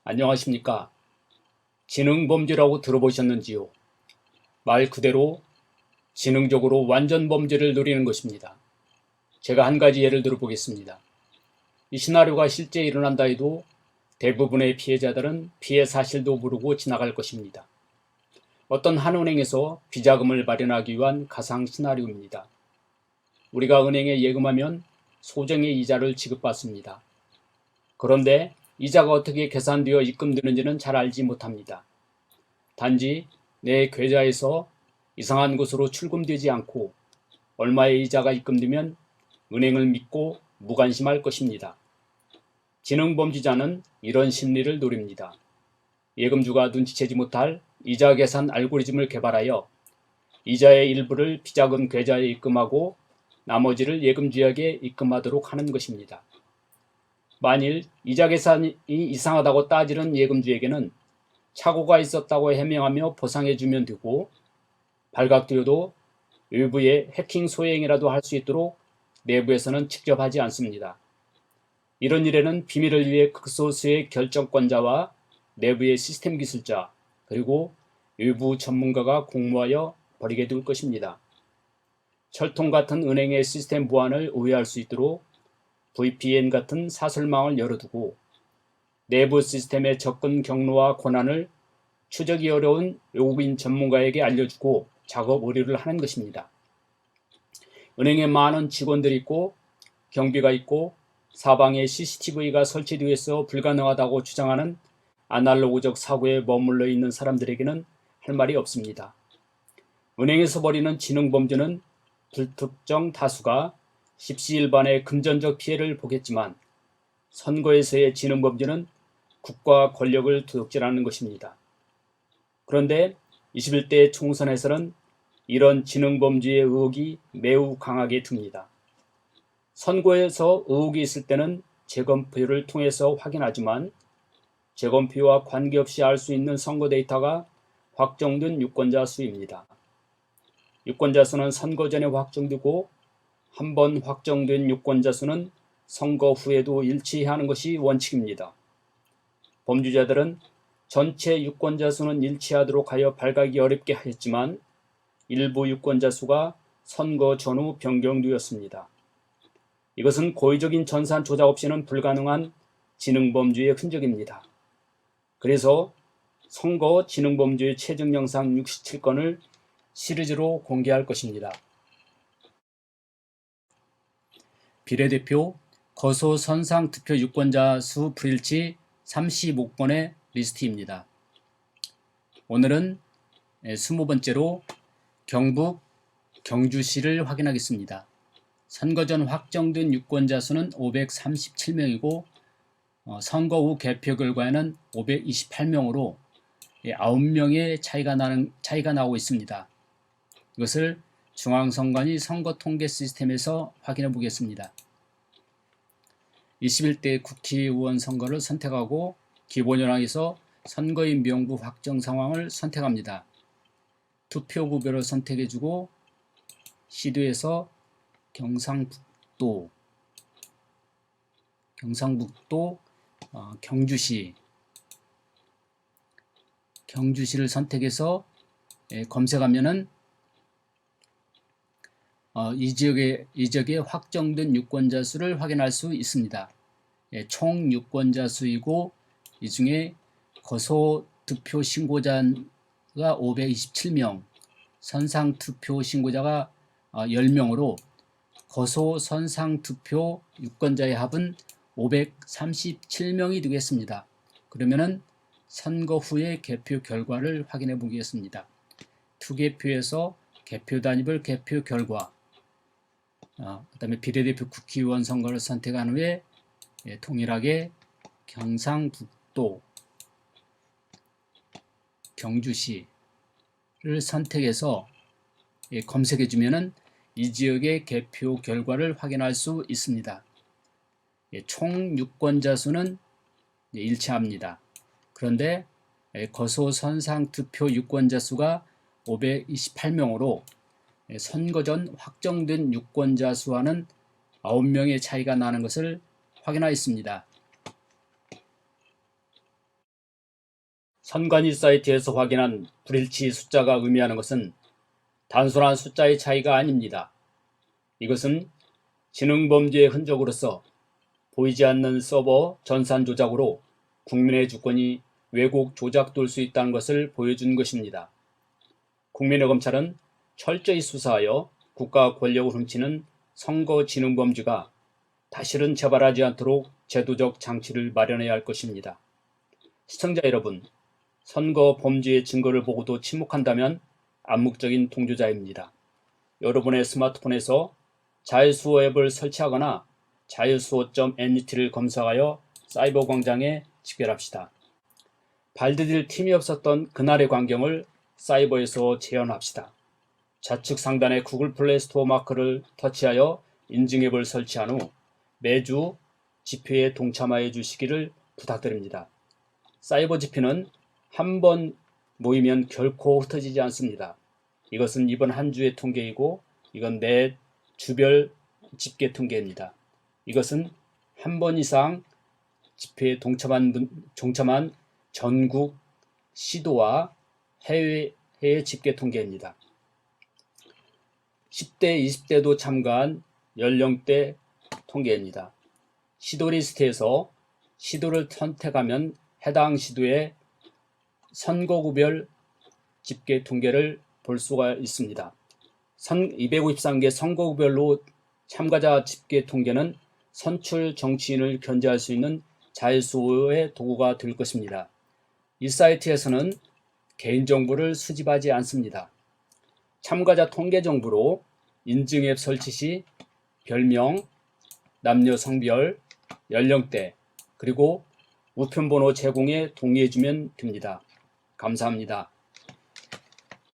안녕하십니까. 지능범죄라고 들어보셨는지요? 말 그대로 지능적으로 완전 범죄를 노리는 것입니다. 제가 한 가지 예를 들어 보겠습니다. 이 시나리오가 실제 일어난다 해도 대부분의 피해자들은 피해 사실도 모르고 지나갈 것입니다. 어떤 한 은행에서 비자금을 마련하기 위한 가상 시나리오입니다. 우리가 은행에 예금하면 소정의 이자를 지급받습니다. 그런데 이자가 어떻게 계산되어 입금되는지는 잘 알지 못합니다. 단지 내 계좌에서 이상한 곳으로 출금되지 않고 얼마의 이자가 입금되면 은행을 믿고 무관심할 것입니다. 지능범죄자는 이런 심리를 노립니다. 예금주가 눈치채지 못할 이자 계산 알고리즘을 개발하여 이자의 일부를 비자금 계좌에 입금하고 나머지를 예금주에게 입금하도록 하는 것입니다. 만일 이자 계산이 이상하다고 따지는 예금주에게는 착오가 있었다고 해명하며 보상해주면 되고, 발각되어도 외부의 해킹 소행이라도 할 수 있도록 내부에서는 직접 하지 않습니다. 이런 일에는 비밀을 위해 극소수의 결정권자와 내부의 시스템 기술자, 그리고 외부 전문가가 공모하여 벌이게 될 것입니다. 철통 같은 은행의 시스템 보안을 오해할 수 있도록 VPN 같은 사설망을 열어두고 내부 시스템의 접근 경로와 권한을 추적이 어려운 외국인 전문가에게 알려주고 작업 의뢰를 하는 것입니다. 은행에 많은 직원들이 있고 경비가 있고 사방에 CCTV가 설치되어 있어 불가능하다고 주장하는 아날로그적 사고에 머물러 있는 사람들에게는 할 말이 없습니다. 은행에서 벌이는 지능범죄는 불특정 다수가 십시일반의 금전적 피해를 보겠지만, 선거에서의 지능범죄는 국가 권력을 도둑질하는 것입니다. 그런데 21대 총선에서는 이런 지능범죄의 의혹이 매우 강하게 듭니다. 선거에서 의혹이 있을 때는 재검표를 통해서 확인하지만 재검표와 관계없이 알 수 있는 선거 데이터가 확정된 유권자 수입니다. 유권자 수는 선거 전에 확정되고 한 번 확정된 유권자 수는 선거 후에도 일치하는 것이 원칙입니다. 범죄자들은 전체 유권자 수는 일치하도록 하여 발각이 어렵게 하였지만 일부 유권자 수가 선거 전후 변경되었습니다. 이것은 고의적인 전산 조작 없이는 불가능한 지능범죄의 흔적입니다. 그래서 선거 지능범죄의 최종 영상 67건을 시리즈로 공개할 것입니다. 비례대표 거소 선상 투표 유권자 수 불일치 35건의 리스트입니다. 오늘은 20번째로 경북 경주시를 확인하겠습니다. 선거 전 확정된 유권자 수는 537명이고 선거 후 개표 결과에는 528명으로 9명의 차이가 나오고 있습니다. 이것을 중앙선관위 선거통계 시스템에서 확인해 보겠습니다. 21대 국회의원 선거를 선택하고 기본현황에서 선거인 명부 확정 상황을 선택합니다. 투표구별을 선택해주고 시도에서 경상북도 경주시를 선택해서 검색하면은 이 지역의 확정된 유권자 수를 확인할 수 있습니다. 총 유권자 수이고 이 중에 거소 투표 신고자가 527명, 선상 투표 신고자가 10명으로 거소 선상 투표 유권자의 합은 537명이 되겠습니다. 그러면은 선거 후의 개표 결과를 확인해 보겠습니다. 투개표에서 개표 단위별 개표 결과, 그 다음에 비례대표 국회의원 선거를 선택한 후에 동일하게 경상북도, 경주시를 선택해서 검색해 주면은 이 지역의 개표 결과를 확인할 수 있습니다. 총 유권자 수는 일치합니다. 그런데 거소 선상 투표 유권자 수가 528명으로 선거 전 확정된 유권자 수와는 9명의 차이가 나는 것을 확인하였습니다. 선관위 사이트에서 확인한 불일치 숫자가 의미하는 것은 단순한 숫자의 차이가 아닙니다. 이것은 지능범죄의 흔적으로서 보이지 않는 서버 전산 조작으로 국민의 주권이 왜곡 조작될 수 있다는 것을 보여준 것입니다. 국민의 검찰은 철저히 수사하여 국가 권력을 훔치는 선거 지능범죄가 다시는 재발하지 않도록 제도적 장치를 마련해야 할 것입니다. 시청자 여러분, 선거 범죄의 증거를 보고도 침묵한다면 암묵적인 동조자입니다. 여러분의 스마트폰에서 자유수호 앱을 설치하거나 자유수호.net를 검색하여 사이버 광장에 집결합시다. 발디딜 틈이 없었던 그날의 광경을 사이버에서 재현합시다. 좌측 상단의 구글 플레이 스토어 마크를 터치하여 인증 앱을 설치한 후 매주 집회에 동참하여 주시기를 부탁드립니다. 사이버 집회는 한 번 모이면 결코 흩어지지 않습니다. 이것은 이번 한 주의 통계이고 이건 매 주별 집계 통계입니다. 이것은 한 번 이상 집회에 동참한 전국 시도와 해외 집계 통계입니다. 10대, 20대도 참가한 연령대 통계입니다. 시도 리스트에서 시도를 선택하면 해당 시도의 선거구별 집계 통계를 볼 수가 있습니다. 253개 선거구별로 참가자 집계 통계는 선출 정치인을 견제할 수 있는 자유수호의 도구가 될 것입니다. 이 사이트에서는 개인정보를 수집하지 않습니다. 참가자 통계 정보로 인증 앱 설치 시 별명, 남녀 성별, 연령대, 그리고 우편번호 제공에 동의해주면 됩니다. 감사합니다.